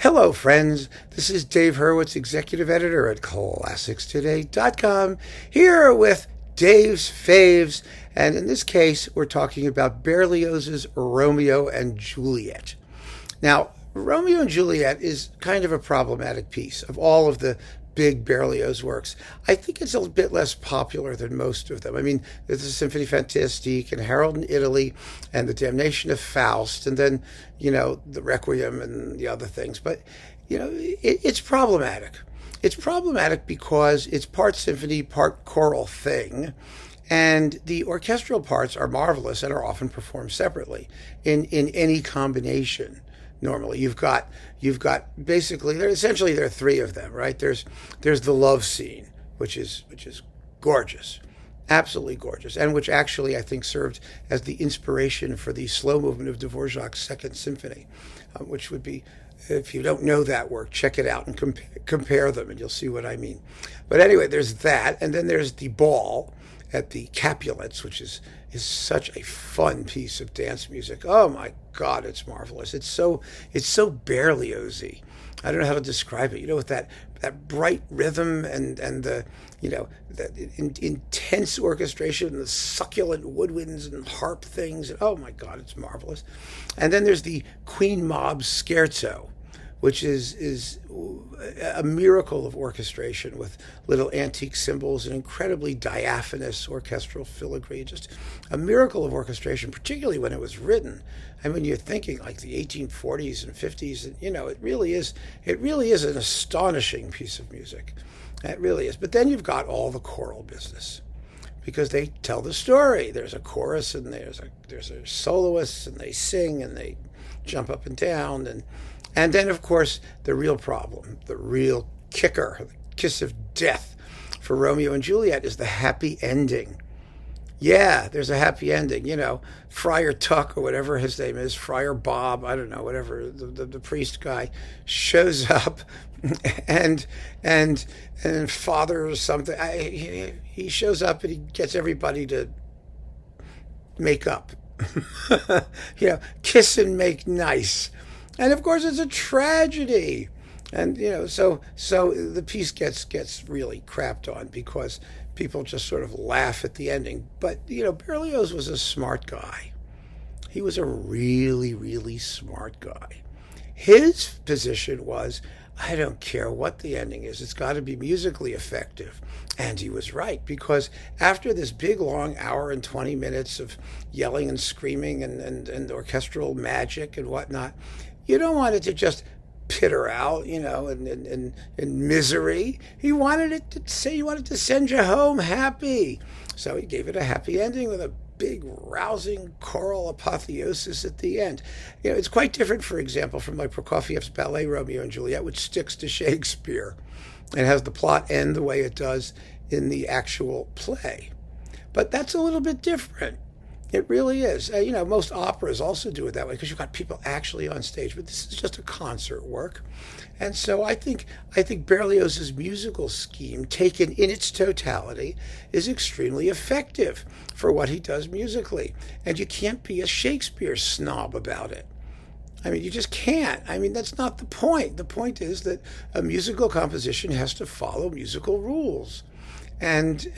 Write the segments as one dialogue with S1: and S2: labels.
S1: Hello, friends. This is Dave Hurwitz, executive editor at ClassicsToday.com, here with Dave's Faves. And in this case, we're talking about Berlioz's Romeo and Juliet. Now, Romeo and Juliet is kind of a problematic piece of all of the big Berlioz works. I think it's a bit less popular than most of them. I mean, there's the Symphony Fantastique and Harold in Italy and the Damnation of Faust, and then, the Requiem and the other things. But, it's problematic. It's problematic because it's part symphony, part choral thing. And the orchestral parts are marvelous and are often performed separately in any combination. Normally, you've got basically there are three of them, right? There's the love scene, which is gorgeous, absolutely gorgeous, and which actually I think served as the inspiration for the slow movement of Dvorak's Second Symphony, which would be, if you don't know that work, check it out and compare them, and you'll see what I mean. But anyway, there's that, and then there's the ball at the Capulets, which is such a fun piece of dance music. Oh my God, it's marvelous. It's so Berlioz-y. I don't know how to describe it. With that bright rhythm and the intense orchestration and the succulent woodwinds and harp things. And oh my God, it's marvelous. And then there's the Queen Mab Scherzo, which is a miracle of orchestration with little antique cymbals and incredibly diaphanous orchestral filigree. Just a miracle of orchestration, particularly when it was written. I mean, you're thinking like the 1840s and 50s, and it really is an astonishing piece of music. It really is. But then you've got all the choral business, because they tell the story. There's a chorus and there's a soloist, and they sing and they jump up and down, and then, of course, the real problem, the real kicker, the kiss of death for Romeo and Juliet is the happy ending. Yeah, there's a happy ending. Friar Tuck, or whatever his name is, Friar Bob, I don't know, whatever, the priest guy, shows up, and Father or something, he shows up and he gets everybody to make up. Kiss and make nice. And of course, it's a tragedy, and so the piece gets really crapped on because people just sort of laugh at the ending. But Berlioz was a smart guy. He was a really, really smart guy. His position was, I don't care what the ending is, it's got to be musically effective. And he was right, because after this big, long hour and 20 minutes of yelling and screaming and orchestral magic and whatnot, you don't want it to just pitter out, in misery. He wanted to send you home happy. So he gave it a happy ending with a big, rousing choral apotheosis at the end. It's quite different, for example, from like Prokofiev's ballet Romeo and Juliet, which sticks to Shakespeare and has the plot end the way it does in the actual play. But that's a little bit different. It really is. Most operas also do it that way because you've got people actually on stage, but this is just a concert work. And so I think Berlioz's musical scheme, taken in its totality, is extremely effective for what he does musically. And you can't be a Shakespeare snob about it. I mean, you just can't. I mean, that's not the point. The point is that a musical composition has to follow musical rules. And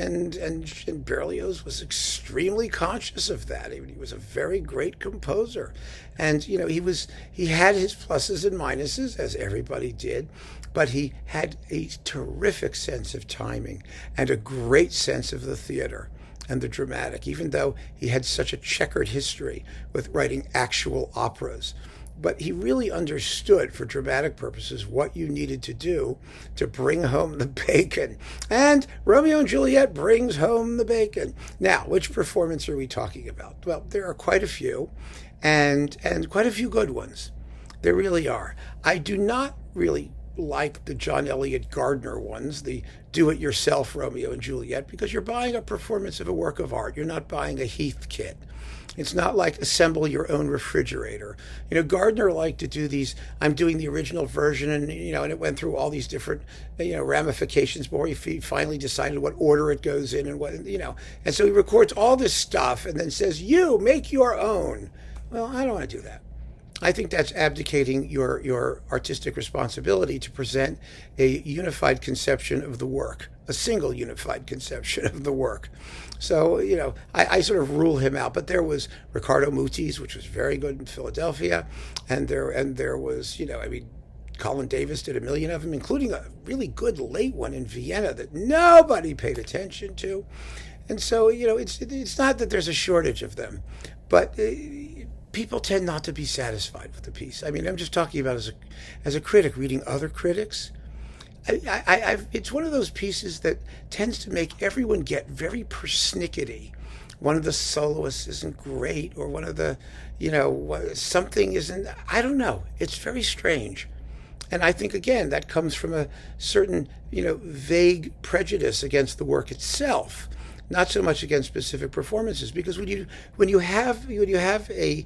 S1: Berlioz was extremely conscious of that. He was a very great composer, and he had his pluses and minuses, as everybody did, but he had a terrific sense of timing and a great sense of the theater and the dramatic, even though he had such a checkered history with writing actual operas. But he really understood, for dramatic purposes, what you needed to do to bring home the bacon. And Romeo and Juliet brings home the bacon. Now, which performance are we talking about? Well, there are quite a few, and quite a few good ones. There really are. I do not really like the John Eliot Gardner ones, the do-it-yourself Romeo and Juliet, because you're buying a performance of a work of art. You're not buying a Heath kit. It's not like assemble your own refrigerator. Gardner liked to do these, I'm doing the original version, and it went through all these different, ramifications before he finally decided what order it goes in and what. And so he records all this stuff and then says, you make your own. Well, I don't want to do that. I think that's abdicating your artistic responsibility to present a unified conception of the work, a single unified conception of the work. So, I sort of rule him out. But there was Riccardo Muti's, which was very good in Philadelphia, and there was, Colin Davis did a million of them, including a really good late one in Vienna that nobody paid attention to. And so, it's not that there's a shortage of them, but people tend not to be satisfied with the piece. I mean, I'm just talking about as a critic reading other critics. It's one of those pieces that tends to make everyone get very persnickety. One of the soloists isn't great, or one of the, something isn't. I don't know. It's very strange. And I think, again, that comes from a certain, vague prejudice against the work itself, not so much against specific performances. Because when you have a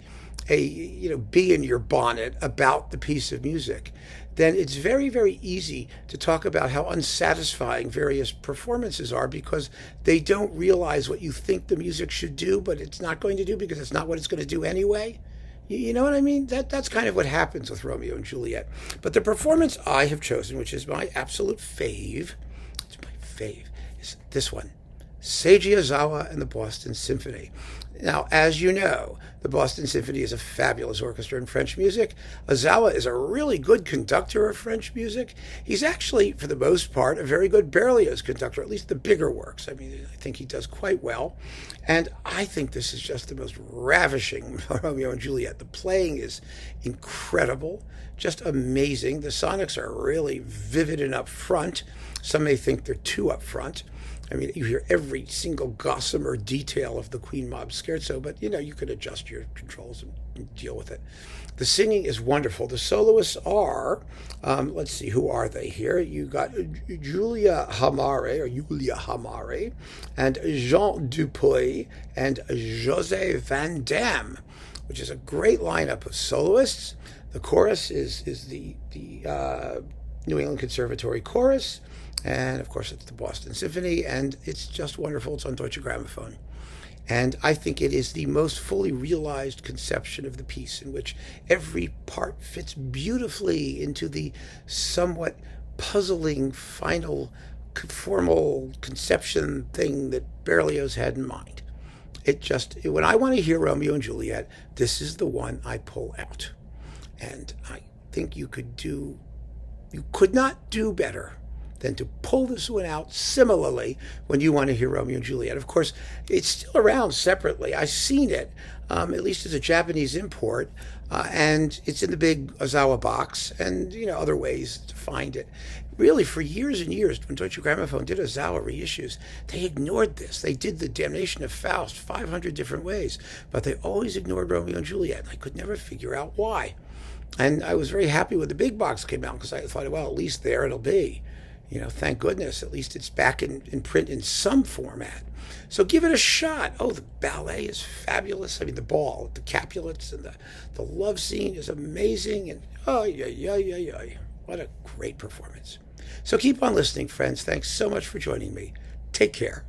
S1: bee in your bonnet about the piece of music, then it's very, very easy to talk about how unsatisfying various performances are, because they don't realize what you think the music should do, but it's not going to do because it's not what it's going to do anyway. You know what I mean? That's kind of what happens with Romeo and Juliet. But the performance I have chosen, which is my absolute fave, is this one. Seiji Ozawa and the Boston Symphony. Now, as you know, the Boston Symphony is a fabulous orchestra in French music. Ozawa is a really good conductor of French music. He's actually, for the most part, a very good Berlioz conductor, at least the bigger works. I mean, I think he does quite well. And I think this is just the most ravishing Romeo and Juliet. The playing is incredible, just amazing. The sonics are really vivid and upfront. Some may think they're too upfront. I mean, you hear every single gossamer detail of the Queen Mab scherzo, but you could adjust your controls and deal with it. The singing is wonderful. The soloists are, let's see, who are they here? You got Julia Hamare, and Jean Dupuy, and José Van Damme, which is a great lineup of soloists. The chorus is the New England Conservatory Chorus. And, of course, it's the Boston Symphony, and it's just wonderful. It's on Deutsche Grammophon. And I think it is the most fully realized conception of the piece, in which every part fits beautifully into the somewhat puzzling final formal conception thing that Berlioz had in mind. When I want to hear Romeo and Juliet, this is the one I pull out. And I think you could not do better than to pull this one out similarly when you want to hear Romeo and Juliet. Of course, it's still around separately. I've seen it, at least as a Japanese import, and it's in the big Ozawa box, and other ways to find it. Really, for years and years, when Deutsche Grammophon did Ozawa reissues, they ignored this. They did The Damnation of Faust 500 different ways, but they always ignored Romeo and Juliet, and I could never figure out why. And I was very happy when the big box came out, because I thought, well, at least there it'll be. Thank goodness, at least it's back in print in some format. So give it a shot. Oh, the ballet is fabulous. I mean, the ball, the Capulets, and the love scene is amazing. And what a great performance. So keep on listening, friends. Thanks so much for joining me. Take care.